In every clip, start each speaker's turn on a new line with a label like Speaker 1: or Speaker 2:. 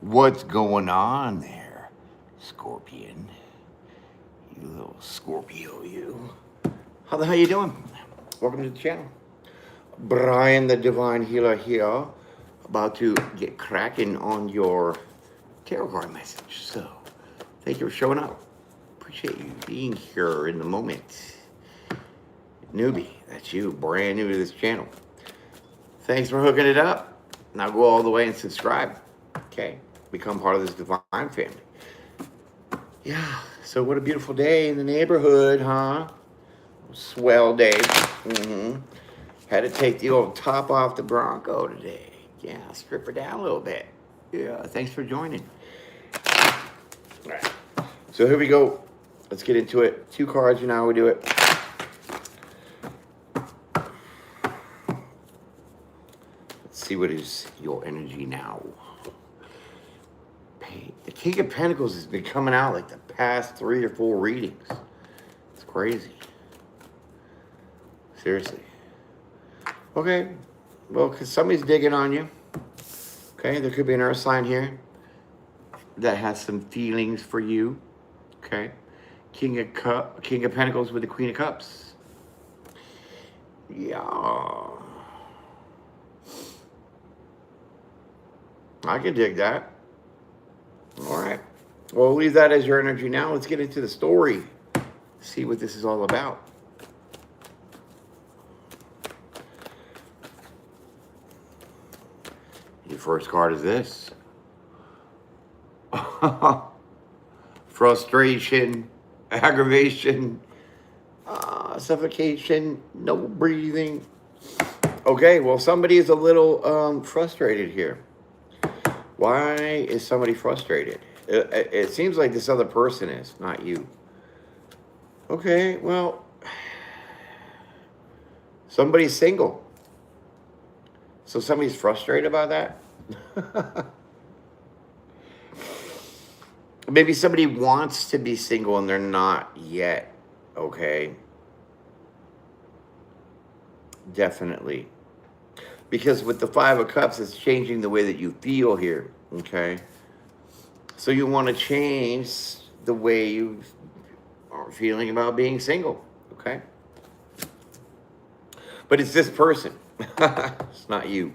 Speaker 1: What's going on there, Scorpion? You little Scorpio, you. How the hell you doing? Welcome to the channel. Brian the Divine Healer here, about to get cracking on your tarot card message. So, thank you for showing up. Appreciate you being here in the moment. Newbie, that's you, brand new to this channel. Thanks for hooking it up. Now go all the way and subscribe. Okay, become part of this divine family. Yeah, so what a beautiful day in the neighborhood, huh? Swell day. Had to take the old top off the Bronco today. Yeah, strip her down a little bit. Yeah, thanks for joining. All right, so here we go. Let's get into it. 2 cards, you know how we do it. Let's see what is your energy now. The King of Pentacles has been coming out like the past 3 or 4 readings. It's crazy. Seriously. Okay. Well, because somebody's digging on you. Okay. There could be an earth sign here that has some feelings for you. Okay. King of Pentacles with the Queen of Cups. Yeah. I can dig that. All right. Well, we'll leave that as your energy now. Let's get into the story. See what this is all about. Your first card is this. Frustration, aggravation, suffocation, no breathing. Okay, well, somebody is a little frustrated here. Why is somebody frustrated? It seems like this other person is, not you. Okay, well, somebody's single. So somebody's frustrated about that? Maybe somebody wants to be single and they're not yet. Okay. Definitely. Because with the 5 of Cups, it's changing the way that you feel here, okay? So you want to change the way you are feeling about being single, okay? But it's this person. It's not you.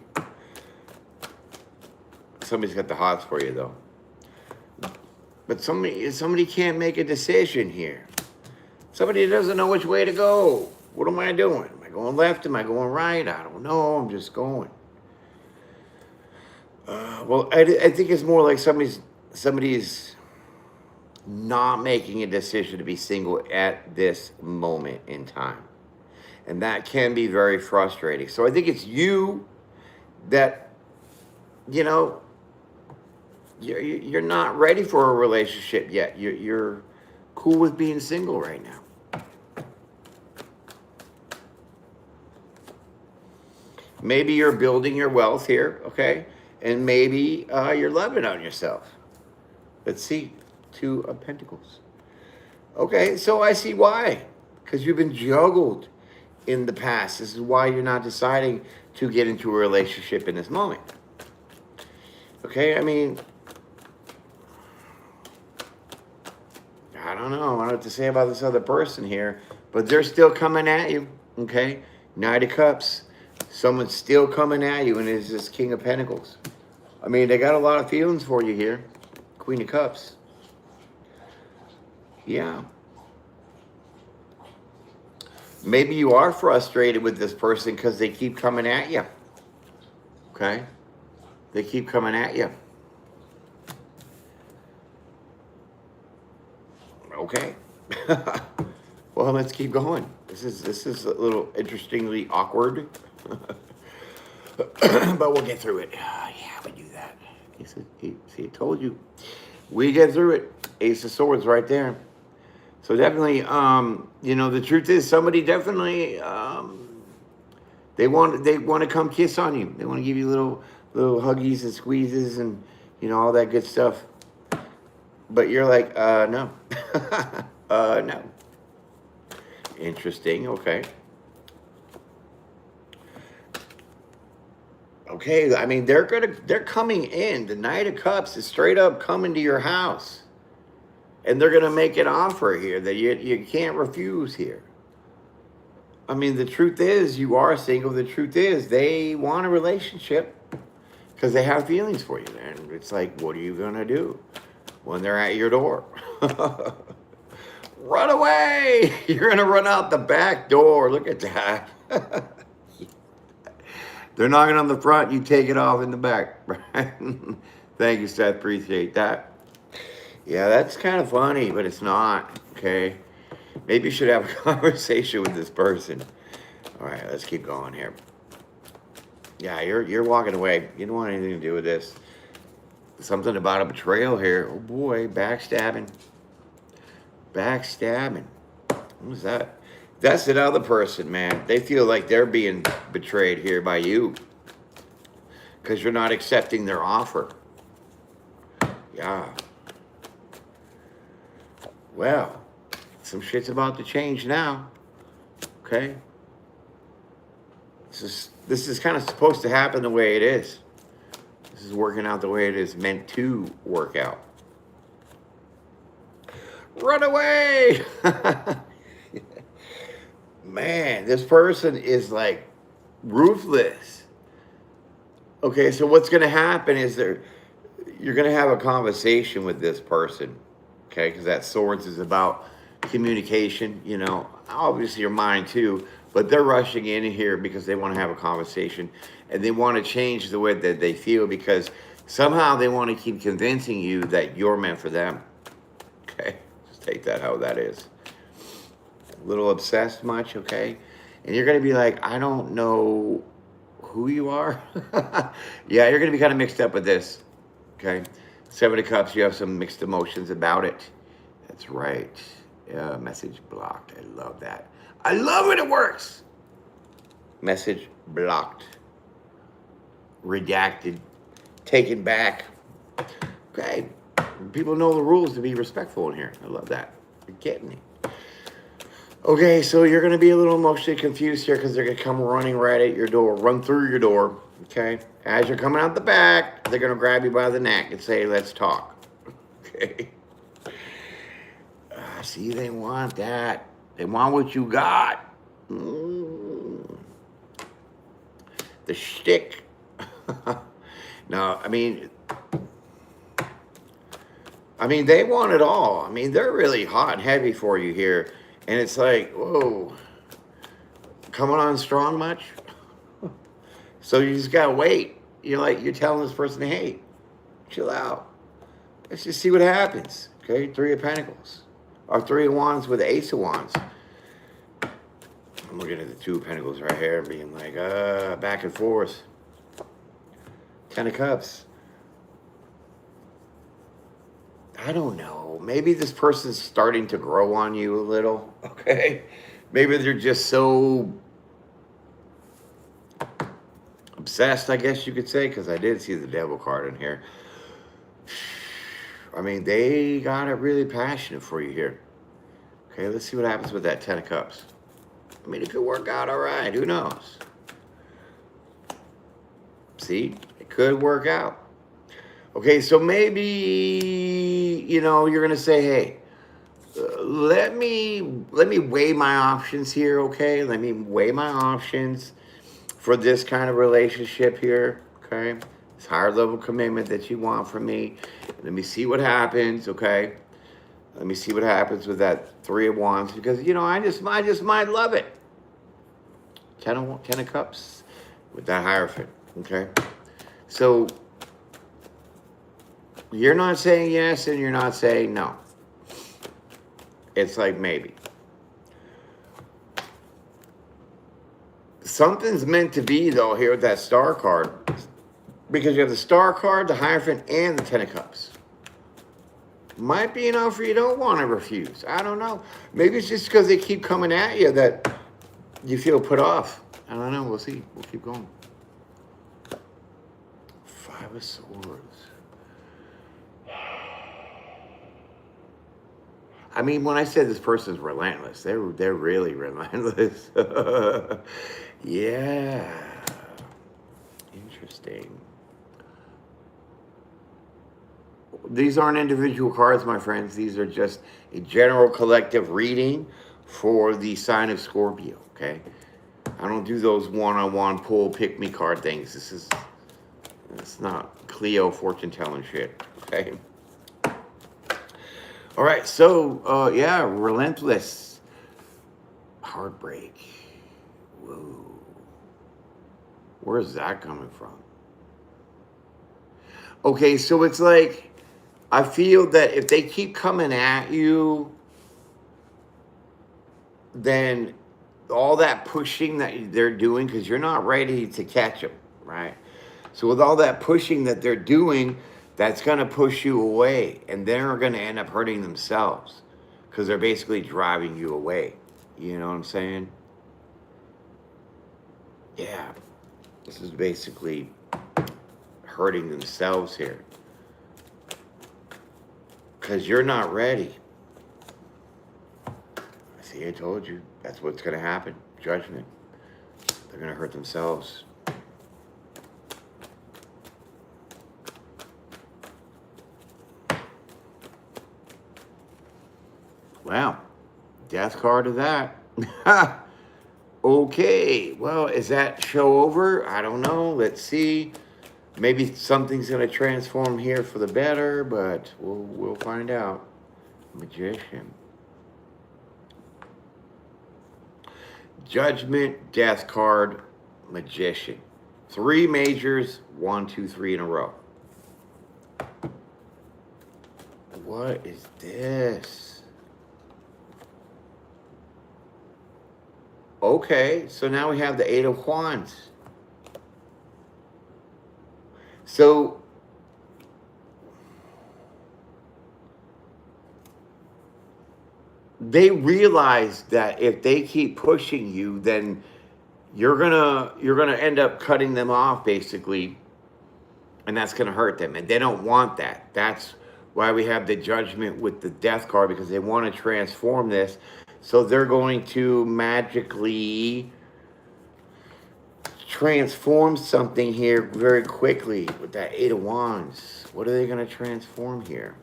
Speaker 1: Somebody's got the hots for you, though. But somebody can't make a decision here. Somebody doesn't know which way to go. What am I doing? Am I going left? Am I going right? I don't know. I'm just going. Well, I think it's more like somebody's not making a decision to be single at this moment in time. And that can be very frustrating. So I think it's you that, you know, you're not ready for a relationship yet. You're cool with being single right now. Maybe you're building your wealth here, okay? And maybe you're loving on yourself. Let's see. 2 of Pentacles. Okay, so I see why. Because you've been juggled in the past. This is why you're not deciding to get into a relationship in this moment. Okay, I mean, I don't know. I don't know what to say about this other person here. But they're still coming at you, okay? Knight of Cups. Someone's still coming at you, and it's this King of Pentacles. I mean, they got a lot of feelings for you here. Queen of Cups. Yeah. Maybe you are frustrated with this person because they keep coming at you. Okay? They keep coming at you. Okay. Well, let's keep going. This is a little interestingly awkward. But we'll get through it. Yeah, we do that. See, I told you. We get through it. Ace of Swords right there. So definitely, you know, the truth is somebody definitely, they want to come kiss on you. They want to give you little huggies and squeezes and, you know, all that good stuff. But you're like, no. No. Interesting. Okay. Okay, I mean they're coming in. The Knight of Cups is straight up coming to your house. And they're gonna make an offer here that you can't refuse here. I mean, the truth is you are single. The truth is they want a relationship because they have feelings for you. And it's like, what are you gonna do when they're at your door? Run away! You're gonna run out the back door. Look at that. They're knocking on the front, you take it off in the back. Thank you, Seth. Appreciate that. Yeah, that's kind of funny, but it's not, okay? Maybe you should have a conversation with this person. All right, let's keep going here. Yeah, you're walking away. You don't want anything to do with this. Something about a betrayal here. Oh, boy, backstabbing. Backstabbing. What is that? That's another person, man. They feel like they're being betrayed here by you because you're not accepting their offer. Yeah. Well, some shit's about to change now. Okay? This is kind of supposed to happen the way it is. This is working out the way it is meant to work out. Run away! Man, this person is like ruthless. Okay, so what's going to happen is you're going to have a conversation with this person. Okay, because that swords is about communication, you know, obviously your mind too, but they're rushing in here because they want to have a conversation and they want to change the way that they feel because somehow they want to keep convincing you that you're meant for them. Okay, just take that how that is. A little obsessed much, okay? And you're going to be like, I don't know who you are. Yeah, you're going to be kind of mixed up with this, okay? Seven of Cups, you have some mixed emotions about it. That's right. Message blocked. I love that. I love when it works. Message blocked. Redacted. Taken back. Okay. People know the rules to be respectful in here. I love that. You're getting me. Okay, so you're going to be a little emotionally confused here because they're going to come running right at your door, run through your door, okay? As you're coming out the back, they're going to grab you by the neck and say, let's talk, okay? See, they want that. They want what you got. The shtick. No, I mean, they want it all. I mean, they're really hot and heavy for you here. And it's like, whoa, coming on strong much? So you just gotta wait. You're telling this person, hey, chill out. Let's just see what happens. Okay, Three of Pentacles. Or Three of Wands with the Ace of Wands. I'm looking at the Two of Pentacles right here and being like, back and forth. Ten of Cups. I don't know. Maybe this person's starting to grow on you a little, okay? Maybe they're just so obsessed, I guess you could say, because I did see the Devil card in here. I mean, they got it really passionate for you here. Okay, let's see what happens with that Ten of Cups. I mean, it could work out all right. Who knows? See? It could work out. Okay, so maybe, you're going to say, hey, let me weigh my options here, okay? Let me weigh my options for this kind of relationship here, okay? This higher level commitment that you want from me. Let me see what happens, okay? Let me see what happens with that Three of Wands because, I just might love it. Ten of Cups with that Hierophant, okay? So you're not saying yes and you're not saying no. It's like maybe. Something's meant to be, though, here with that Star card. Because you have the Star card, the Hierophant, and the Ten of Cups. Might be an offer you don't want to refuse. I don't know. Maybe it's just because they keep coming at you that you feel put off. I don't know. We'll see. We'll keep going. Five of Swords. I mean, when I said this person's relentless, they're really relentless. Yeah. Interesting. Abstain. These aren't individual cards, my friends. These are just a general collective reading for the sign of Scorpio, okay? I don't do those one-on-one pull pick-me card things. It's not Cleo fortune-telling shit, okay? All right, so, yeah, relentless. Heartbreak. Whoa. Where's that coming from? Okay, so it's like, I feel that if they keep coming at you, then all that pushing that they're doing, because you're not ready to catch them, right? So with all that pushing that they're doing, that's going to push you away, and they're going to end up hurting themselves because they're basically driving you away. You know what I'm saying? Yeah. This is basically hurting themselves here because you're not ready. See, I told you. That's what's going to happen. Judgment. They're going to hurt themselves. Wow. Death card of that. Okay. Well, is that show over? I don't know. Let's see. Maybe something's going to transform here for the better, but we'll find out. Magician. Judgment, Death card, Magician. 3 majors, 1, 2, 3 in a row. What is this? Okay, so now we have the 8 of Wands. So they realize that if they keep pushing you, then you're gonna end up cutting them off basically, and that's gonna hurt them, and they don't want that. That's why we have the Judgment with the Death card, because they want to transform this. So they're going to magically transform something here very quickly with that 8 of Wands. What are they going to transform here?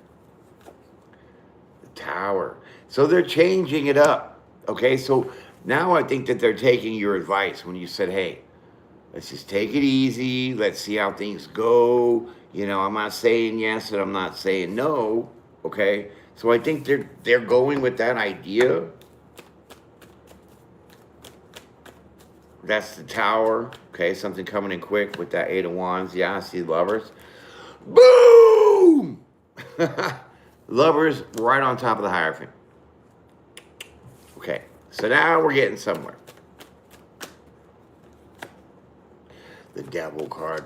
Speaker 1: The Tower. So they're changing it up. Okay, so now I think that they're taking your advice when you said, hey, let's just take it easy. Let's see how things go. You know, I'm not saying yes and I'm not saying no. Okay, so I think they're going with that idea. That's the Tower. Okay, something coming in quick with that 8 of Wands. Yeah, I see Lovers. Boom! Lovers right on top of the Hierophant. Okay, so now we're getting somewhere. The Devil card.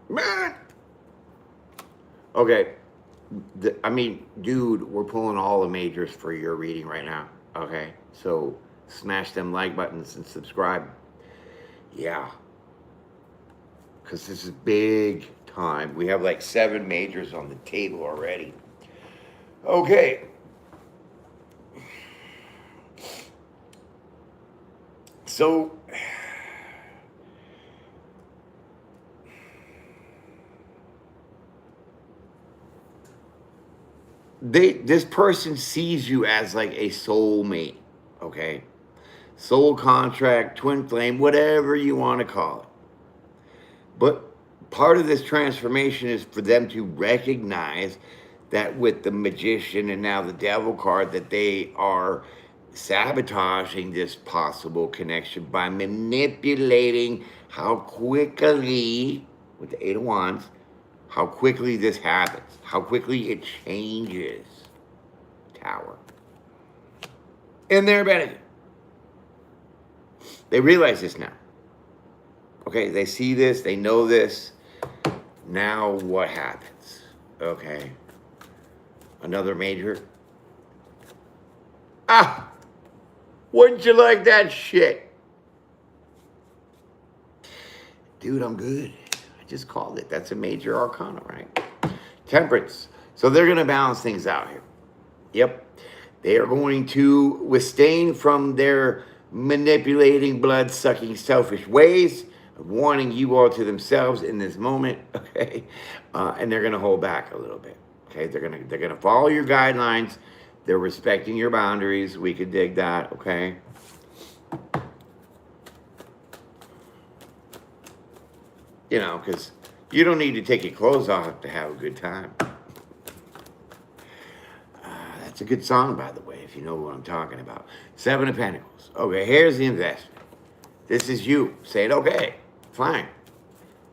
Speaker 1: Man. Okay, I mean, dude, we're pulling all the majors for your reading right now. Okay, so smash them like buttons and subscribe. Yeah, because this is big time. We have like 7 majors on the table already. Okay. So this person sees you as like a soulmate, okay? Soul contract, twin flame, whatever you want to call it. But part of this transformation is for them to recognize that with the Magician and now the Devil card, that they are sabotaging this possible connection by manipulating how quickly, with the 8 of Wands, how quickly this happens, how quickly it changes. Tower. In their benefit. They realize this now. Okay, they see this, they know this. Now what happens? Okay. Another major. Ah! Wouldn't you like that shit? Dude, I'm good. I just called it. That's a major arcana, right? Temperance. So they're going to balance things out here. Yep. They are going to abstain from their manipulating, blood-sucking, selfish ways of wanting you all to themselves in this moment, okay? And they're gonna hold back a little bit, okay? They're gonna follow your guidelines. They're respecting your boundaries. We could dig that, okay? You know, because you don't need to take your clothes off to have a good time. That's a good song, by the way, if you know what I'm talking about. Seven of Pentacles. Okay, here's the investment. This is you saying, okay, fine.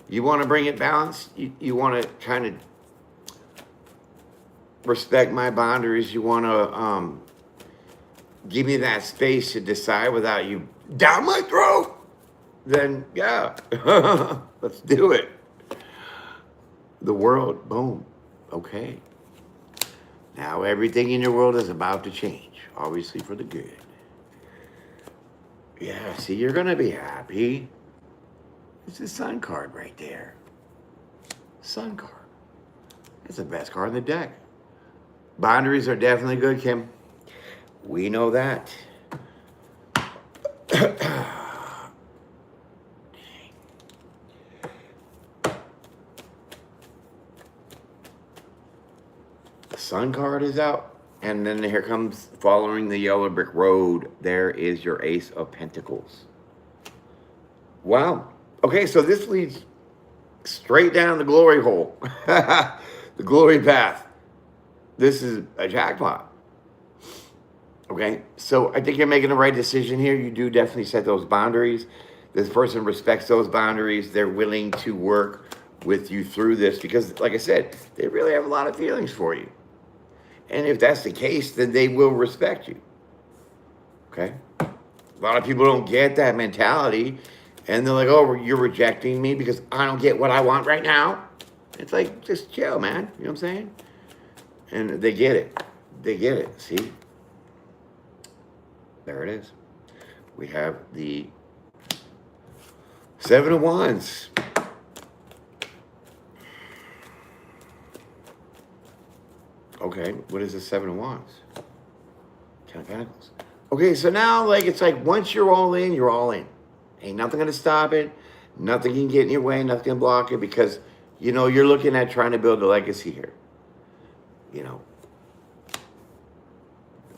Speaker 1: You want to bring it balanced? You want to kind of respect my boundaries? You want to give me that space to decide without you down my throat? Then, yeah, let's do it. The world, boom, okay. Now everything in your world is about to change, obviously for the good. Yeah, see, you're going to be happy. It's the Sun card right there. Sun card. It's the best card in the deck. Boundaries are definitely good, Kim. We know that. The Sun card is out. And then here comes, following the yellow brick road, there is your Ace of Pentacles. Wow. Okay, so this leads straight down the glory hole. The glory path. This is a jackpot. Okay, so I think you're making the right decision here. You do definitely set those boundaries. This person respects those boundaries. They're willing to work with you through this because, like I said, they really have a lot of feelings for you. And if that's the case, then they will respect you. Okay? A lot of people don't get that mentality. And they're like, oh, you're rejecting me because I don't get what I want right now. It's like, just chill, man. You know what I'm saying? And they get it. They get it. See? There it is. We have the Seven of Wands. Okay, what is the Seven of Wands? Ten of Pentacles. Okay, so now, like, it's like once you're all in, you're all in. Ain't nothing gonna stop it. Nothing can get in your way. Nothing can block it because, you know, you're looking at trying to build a legacy here. You know,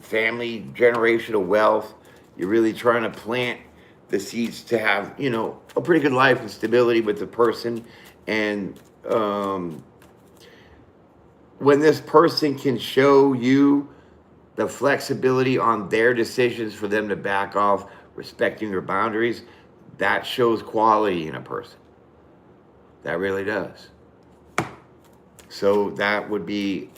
Speaker 1: family, generational wealth. You're really trying to plant the seeds to have, you know, a pretty good life and stability with the person. And when this person can show you the flexibility on their decisions for them to back off, respecting your boundaries, that shows quality in a person. That really does. So that would be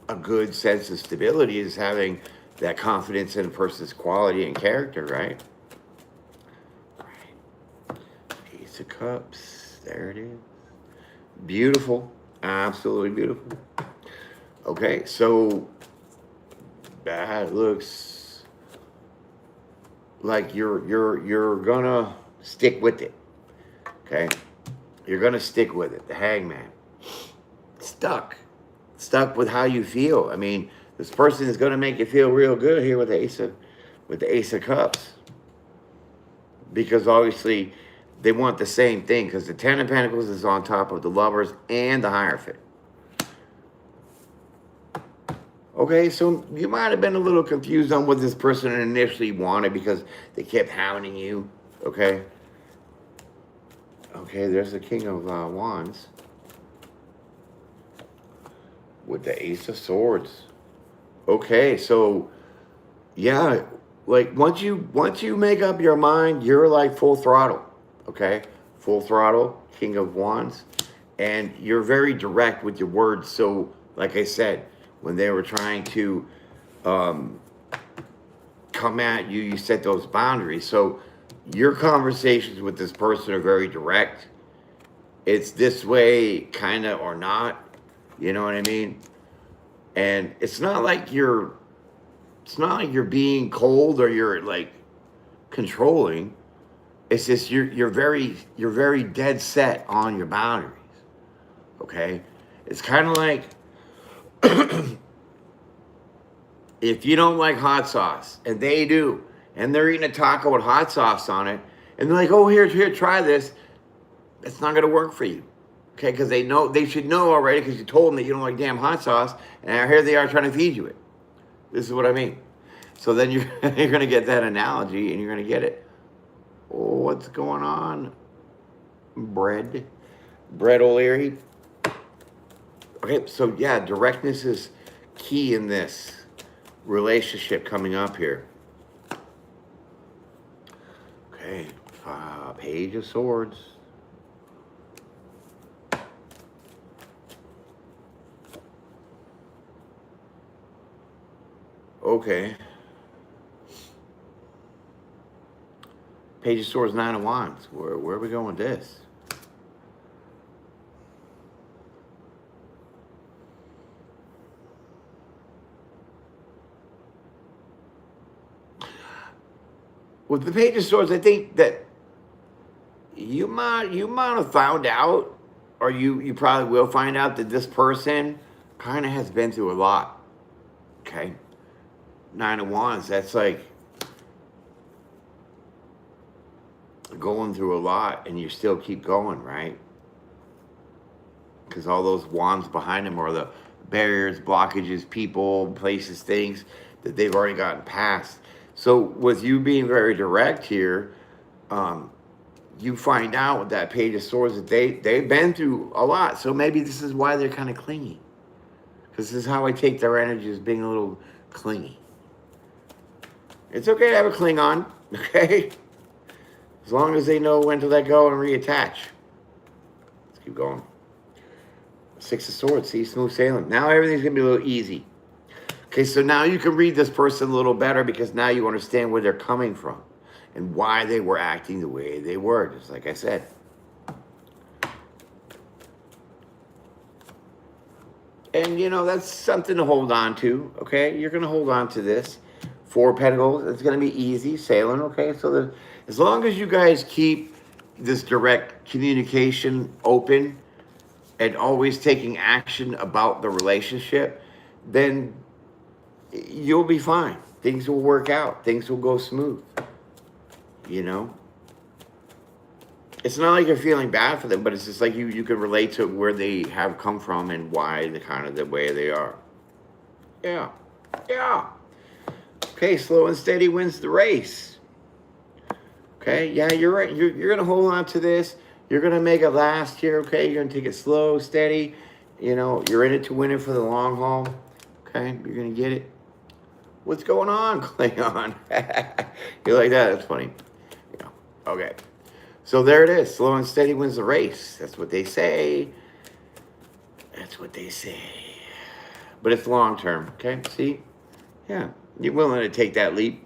Speaker 1: a good sense of stability, is having that confidence in a person's quality and character, right? Right. Ace of Cups. There it is. Beautiful. Absolutely beautiful. Okay, so that looks like you're gonna stick with it. Okay? You're gonna stick with it. The Hangman. Stuck with how you feel. I mean, this person is gonna make you feel real good here with the Ace of Cups. Because obviously they want the same thing, because the Ten of Pentacles is on top of the Lovers and the Hierophant. Okay, so you might have been a little confused on what this person initially wanted because they kept hounding you, okay? Okay, there's the King of Wands with the Ace of Swords. Okay, so yeah, like once you make up your mind, you're like full throttle, okay? Full throttle, King of Wands, and you're very direct with your words. So, like I said, when they were trying to come at you, you set those boundaries. So your conversations with this person are very direct. It's this way, kind of, or not. You know what I mean? And it's not like you're being cold or you're like controlling. It's just you're very dead set on your boundaries. Okay? It's kind of like if you don't like hot sauce and they do, and they're eating a taco with hot sauce on it, and they're like, oh, here, try this. That's not going to work for you. Okay, because they should know already because you told them that you don't like damn hot sauce, and here they are trying to feed you it. This is what I mean. So then you're going to get that analogy, and you're going to get it. Oh, what's going on? Bread O'Leary. Okay, so yeah, directness is key in this relationship coming up here. Okay, Page of Swords. Okay. Page of Swords, Nine of Wands. Where are we going with this? With the Page of Swords, I think that you might have found out, or you probably will find out that this person kind of has been through a lot. Okay. Nine of Wands, that's like going through a lot and you still keep going, right? Because all those wands behind them are the barriers, blockages, people, places, things that they've already gotten past. So with you being very direct here, you find out with that Page of Swords that they've been through a lot. So maybe this is why they're kind of clingy. Because this is how I take their energy, as being a little clingy. It's okay to have a cling on, okay? As long as they know when to let go and reattach. Let's keep going. Six of Swords, see, smooth sailing. Now everything's going to be a little easy. Okay, so now you can read this person a little better because now you understand where they're coming from and why they were acting the way they were, just like I said. And, you know, that's something to hold on to, okay? You're going to hold on to this. Four of Pentacles, it's going to be easy sailing, okay? So as long as you guys keep this direct communication open and always taking action about the relationship, then you'll be fine. Things will work out. Things will go smooth, you know? It's not like you're feeling bad for them, but it's just like you can relate to where they have come from and why the kind of the way they are. Yeah. Yeah. Okay, slow and steady wins the race. Okay, yeah, you're right. You're going to hold on to this. You're going to make it last here, okay? You're going to take it slow, steady. You know, you're in it to win it for the long haul. Okay, you're going to get it. What's going on, Cleon? You like that? That's funny. Yeah. Okay. So there it is. Slow and steady wins the race. That's what they say. That's what they say. But it's long term, okay? See? Yeah. You're willing to take that leap.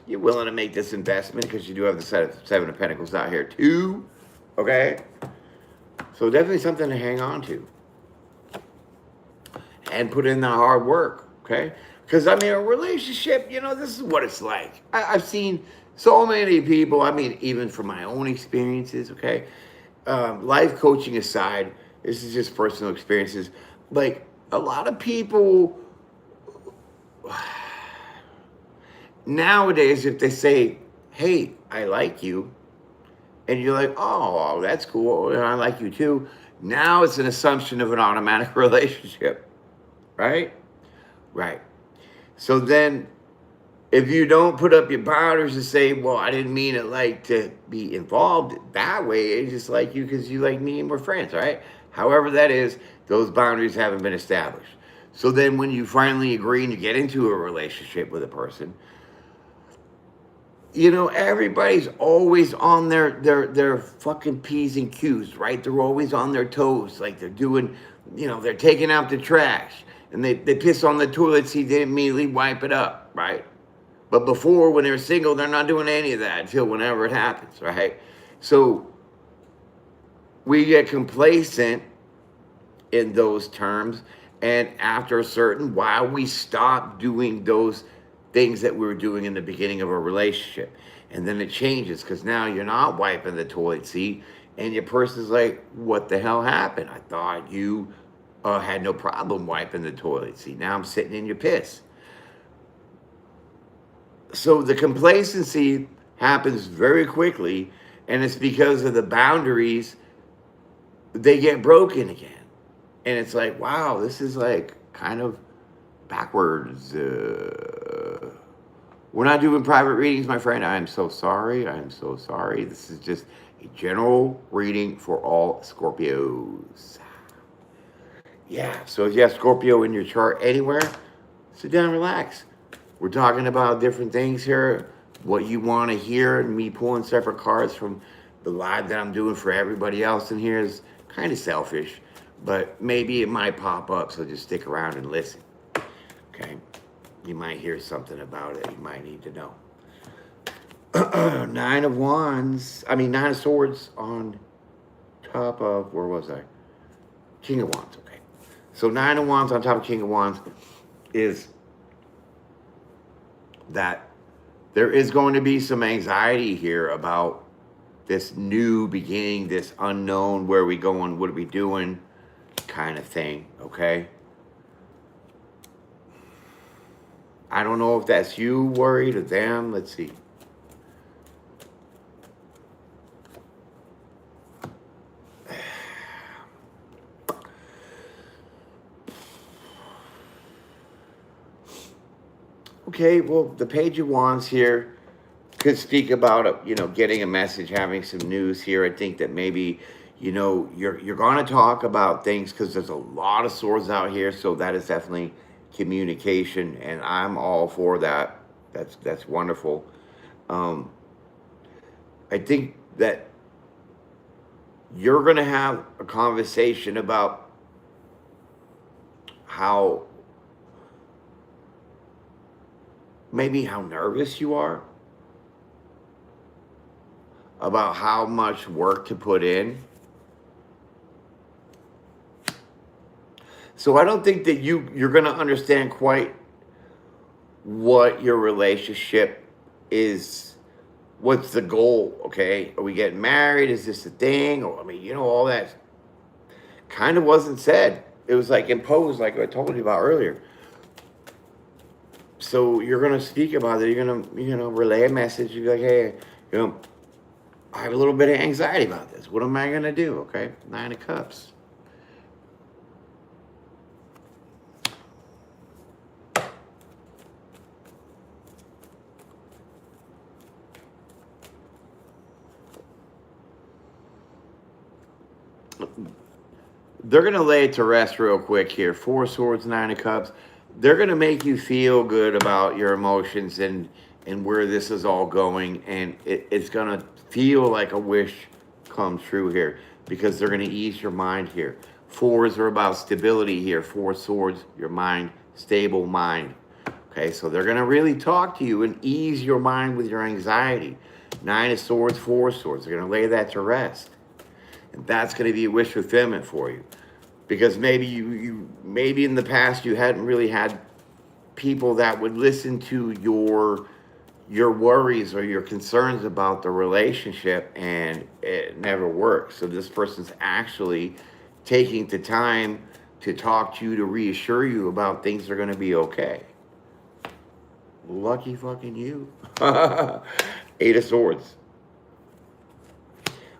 Speaker 1: You're willing to make this investment because you do have the Seven of Pentacles out here too. Okay? So definitely something to hang on to. And put in the hard work, okay? Because, I mean, a relationship, you know, this is what it's like. I've seen so many people, I mean, even from my own experiences, okay? Life coaching aside, this is just personal experiences. Like, a lot of people nowadays, if they say, hey, I like you, and you're like, oh, that's cool, and I like you too, now it's an assumption of an automatic relationship, right? Right. So then, if you don't put up your boundaries and say, well, I didn't mean it like to be involved that way, it's just like you because you like me and we're friends, right? However that is, those boundaries haven't been established. So then when you finally agree and you get into a relationship with a person, you know, everybody's always on their fucking P's and Q's, right? They're always on their toes. Like they're doing, you know, they're taking out the trash. And they piss on the toilet seat, they immediately wipe it up, right? But before, when they're single, they're not doing any of that until whenever it happens, right? So we get complacent in those terms. And after a certain while, we stop doing those things that we were doing in the beginning of a relationship. And then it changes because now you're not wiping the toilet seat. And your person's like, what the hell happened? I thought you had no problem wiping the toilet seat. Now I'm sitting in your piss. So the complacency happens very quickly, and it's because of the boundaries, they get broken again. And it's like, wow, this is like kind of backwards. We're not doing private readings, my friend. I am so sorry. I am so sorry. This is just a general reading for all Scorpios. Yeah, so if you have Scorpio in your chart anywhere, sit down and relax. We're talking about different things here, what you want to hear, and me pulling separate cards from the live that I'm doing for everybody else in here is kind of selfish, but maybe it might pop up, so just stick around and listen. Okay? You might hear something about it you might need to know. Nine of Swords on top of, where was I? King of Wands, okay. So 9 of Wands on top of King of Wands is that there is going to be some anxiety here about this new beginning, this unknown, where are we going, what are we doing, kind of thing, okay? I don't know if that's you worried or them. Let's see. Okay, well, the Page of Wands here could speak about, getting a message, having some news here. I think that maybe, you're going to talk about things because there's a lot of swords out here. So that is definitely communication, and I'm all for that. That's wonderful. I think that you're going to have a conversation about how nervous you are, about how much work to put in. So I don't think that you're going to understand quite what your relationship is. What's the goal, okay? Are we getting married? Is this a thing? Or, all that kind of wasn't said. It was like imposed, like I told you about earlier. So you're going to speak about it. You're going to, relay a message. You're like, hey, I have a little bit of anxiety about this. What am I going to do, okay? 9 of Cups. They're going to lay it to rest real quick here. 4 Swords, 9 of Cups. They're going to make you feel good about your emotions and where this is all going. And it's going to feel like a wish come true here because they're going to ease your mind here. 4s are about stability here. 4 Swords, your mind, stable mind. Okay, so they're going to really talk to you and ease your mind with your anxiety. 9 of Swords, 4 Swords. They're going to lay that to rest. And that's going to be a wish fulfillment for you. Because maybe you in the past you hadn't really had people that would listen to your worries or your concerns about the relationship, and it never worked. So this person's actually taking the time to talk to you, to reassure you about things are going to be okay. Lucky fucking you. 8 of Swords.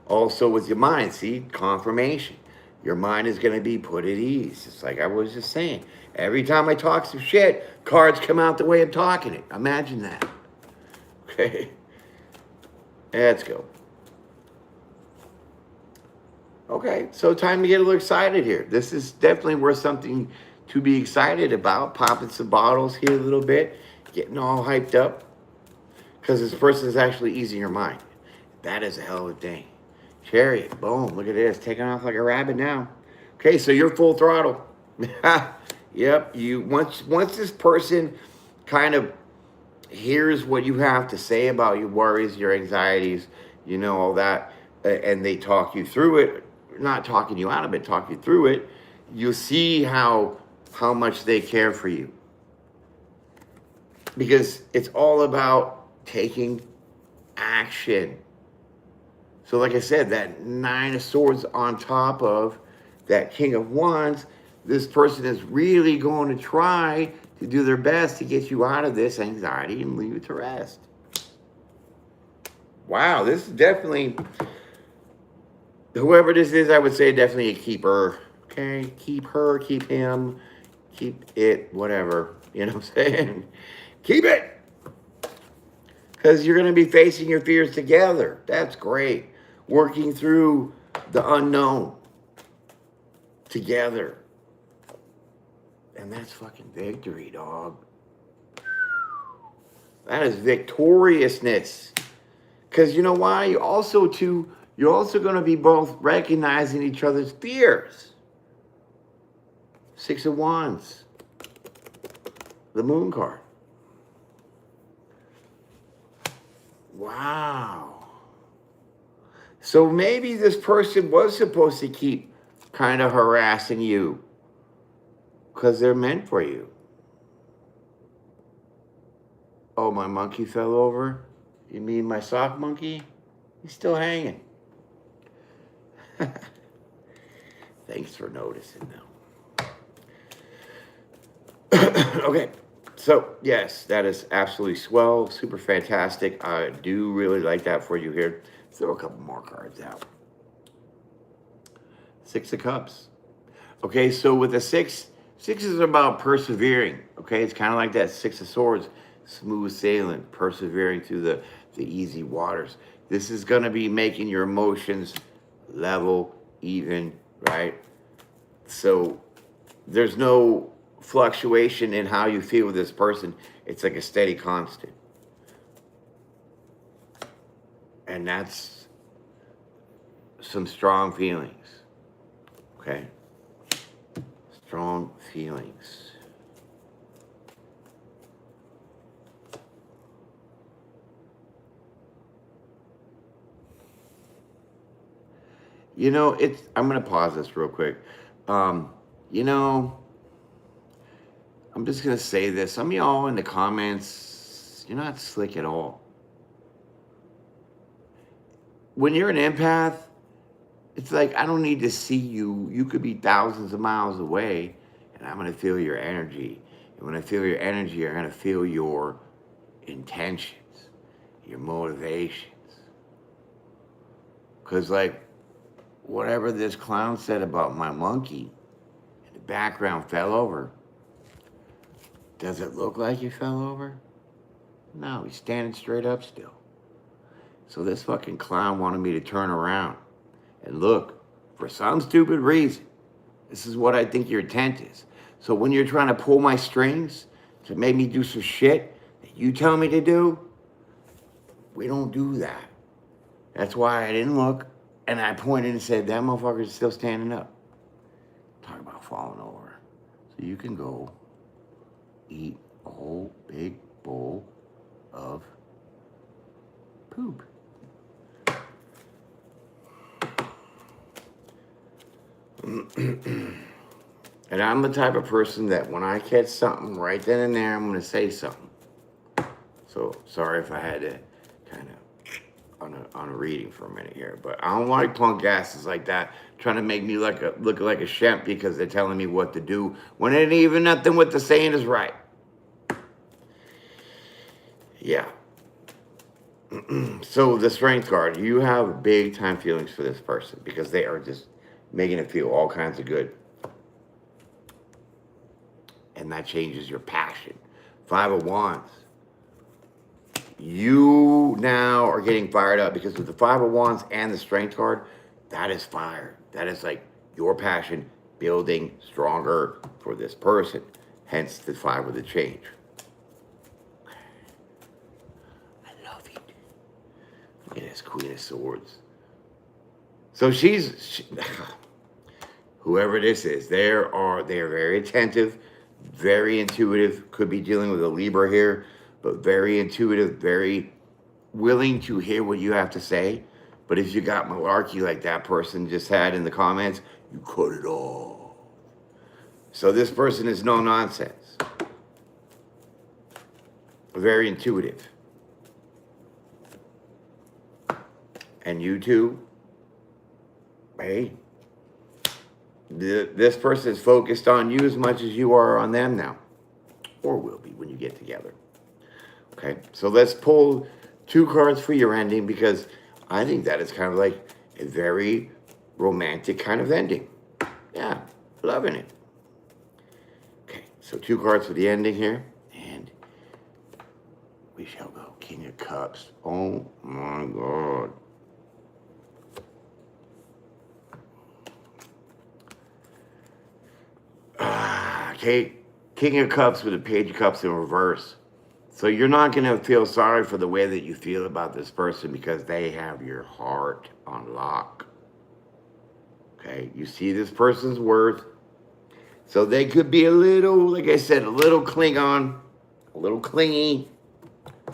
Speaker 1: Also with your mind, see, confirmation. Your mind is going to be put at ease. It's like I was just saying. Every time I talk some shit, cards come out the way I'm talking it. Imagine that. Okay. Let's go. Okay, so time to get a little excited here. This is definitely worth something to be excited about. Popping some bottles here a little bit. Getting all hyped up. Because this person is actually easing your mind. That is a hell of a thing. Chariot, boom, look at this, taking off like a rabbit now. Okay, so you're full throttle. Yep, once this person kind of hears what you have to say about your worries, your anxieties, all that, and they talk you through it, not talking you out of it, talk you through it, you'll see how much they care for you. Because it's all about taking action. So like I said, that 9 of Swords on top of that King of Wands, this person is really going to try to do their best to get you out of this anxiety and leave it to rest. Wow, this is definitely, whoever this is, I would say definitely a keeper. Okay, keep her, keep him, keep it, whatever. You know what I'm saying? Keep it. Because you're going to be facing your fears together. That's great. Working through the unknown together. And that's fucking victory, dog. That is victoriousness. Because you know why? You're also going to be both recognizing each other's fears. 6 of Wands. The Moon card. Wow. So maybe this person was supposed to keep kind of harassing you because they're meant for you. Oh, my monkey fell over? You mean my sock monkey? He's still hanging. Thanks for noticing, though. Okay, so yes, that is absolutely swell, super fantastic. I do really like that for you here. Throw a couple more cards out. 6 of Cups. Okay, so with the 6 is about persevering. Okay, it's kind of like that 6 of Swords, smooth sailing, persevering through the easy waters. This is going to be making your emotions level, even, right? So there's no fluctuation in how you feel with this person. It's like a steady constant. And that's some strong feelings. Okay? Strong feelings. You know, I'm going to pause this real quick. You know, I'm just going to say this. Some of y'all in the comments, you're not slick at all. When you're an empath, it's like, I don't need to see you. You could be thousands of miles away, and I'm going to feel your energy. And when I feel your energy, I'm going to feel your intentions, your motivations. Because, like, whatever this clown said about my monkey in the background fell over. Does it look like he fell over? No, he's standing straight up still. So this fucking clown wanted me to turn around and look. For some stupid reason, this is what I think your intent is. So when you're trying to pull my strings to make me do some shit that you tell me to do, we don't do that. That's why I didn't look. And I pointed and said, that motherfucker's still standing up. Talk about falling over. So you can go eat a whole big bowl of poop. And I'm the type of person that when I catch something right then and there, I'm going to say something. So sorry if I had to kind of on a reading for a minute here, but I don't like punk asses like that trying to make me look like a shemp because they're telling me what to do when it ain't even nothing what they're saying is right. Yeah. So the Strength card, you have big time feelings for this person because they are just making it feel all kinds of good. And that changes your passion. 5 of Wands. You now are getting fired up because with the 5 of Wands and the Strength card, that is fire. That is like your passion building stronger for this person. Hence the 5 of the Change. I love it. Look at this Queen of Swords. So whoever this is, they are very attentive, very intuitive. Could be dealing with a Libra here, but very intuitive, very willing to hear what you have to say. But if you got malarkey like that person just had in the comments, you cut it off. So this person is no nonsense. Very intuitive. And you two, hey, this person is focused on you as much as you are on them now. or will be when you get together. Okay, so let's pull 2 cards for your ending, because I think that is kind of like a very romantic kind of ending. Yeah, loving it. Okay, so 2 cards for the ending here, and we shall go King of Cups. Oh my God. Okay, King of Cups with a Page of Cups in reverse. So you're not going to feel sorry for the way that you feel about this person, because they have your heart on lock. Okay, you see this person's worth. So they could be a little, like I said, a little Klingon, a little clingy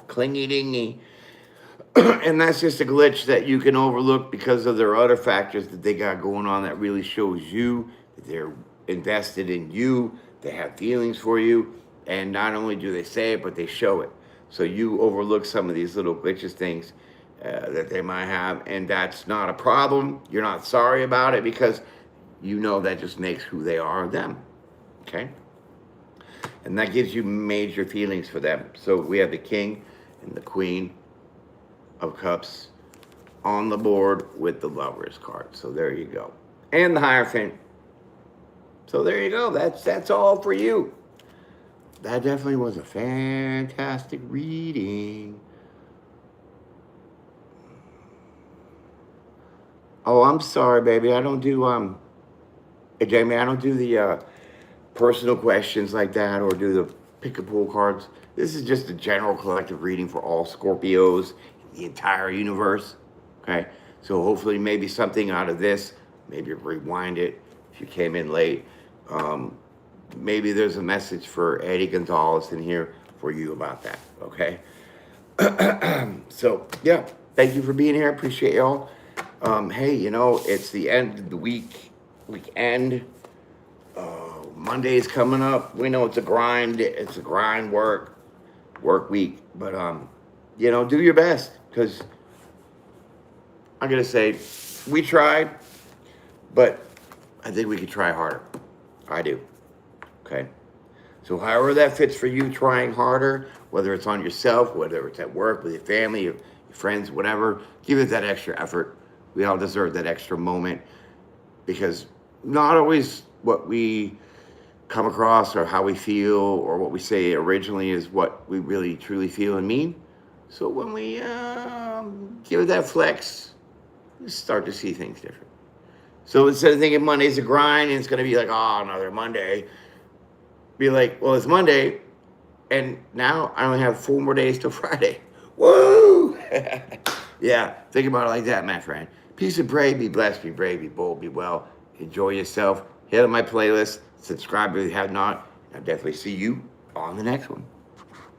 Speaker 1: dingy. And that's just a glitch that you can overlook because of their other factors that they got going on that really shows you that they're invested in you, they have feelings for you, and not only do they say it, but they show it. So you overlook some of these little glitches things that they might have, and that's not a problem. You're not sorry about it, because you know that just makes who they are them, okay? And that gives you major feelings for them. So we have the King and the Queen of Cups on the board with the Lovers card. So there you go. And the Hierophant. So there you go. That's all for you. That definitely was a fantastic reading. Oh, I'm sorry, baby. I don't do hey, Jamie, I don't do the personal questions like that, or do the pick a pool cards. This is just a general collective reading for all Scorpios in the entire universe. Okay, so hopefully maybe something out of this, maybe rewind it if you came in late. Maybe there's a message for Eddie Gonzalez in here for you about that. Okay. So yeah, thank you for being here. I appreciate y'all. Hey, you know, it's the end of the weekend. Monday is coming up. We know it's a grind. It's a grind work week. But you know, do your best, because I'm gonna say we tried, but I think we could try harder. I do. Okay. So however that fits for you, trying harder, whether it's on yourself, whether it's at work, with your family, your friends, whatever, give it that extra effort. We all deserve that extra moment, because not always what we come across or how we feel or what we say originally is what we really truly feel and mean. So when we give it that flex, you start to see things different. So instead of thinking Monday's a grind and it's going to be like, oh, another Monday, be like, well, it's Monday, and now I only have 4 more days till Friday. Woo! Yeah, think about it like that, my friend. Peace and pray, be blessed, be brave, be bold, be well. Enjoy yourself. Hit on my playlist. Subscribe if you have not. I'll definitely see you on the next one.